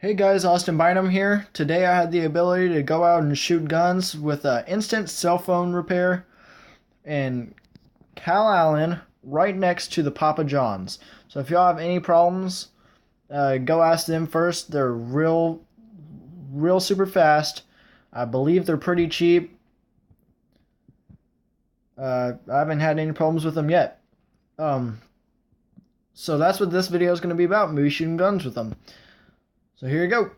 Hey guys, Austin Bynum here. Today I had the ability to go out and shoot guns with instant cell phone repair in Cal Allen, right next to the Papa John's. So if y'all have any problems, go ask them first. They're real super fast. I believe they're pretty cheap. I haven't had any problems with them yet. Um, so that's what this video is going to be about, me shooting guns with them. So here you go.